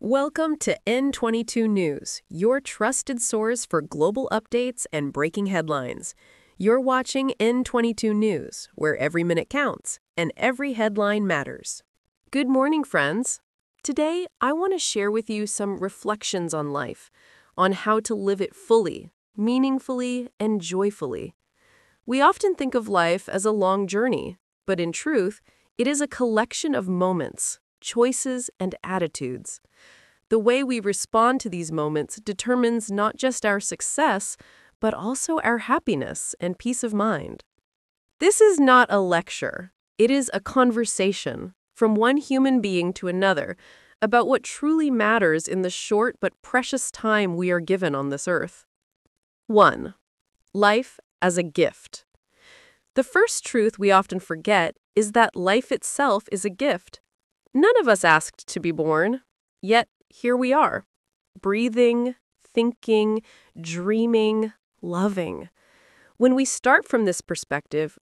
Welcome to N22 News, your trusted source for global updates and breaking headlines. You're watching N22 News, where every minute counts and every headline matters. Good morning, friends. Today, I want to share with you some reflections on life, on how to live it fully, meaningfully, and joyfully. We often think of life as a long journey, but in truth, it is a collection of moments, choices, and attitudes. The way we respond to these moments determines not just our success, but also our happiness and peace of mind. This is not a lecture. It is a conversation from one human being to another about what truly matters in the short but precious time we are given on this earth. 1. Life as a gift. The first truth we often forget is that life itself is a gift. None of us asked to be born, yet here we are, breathing, thinking, dreaming, loving. When we start from this perspective,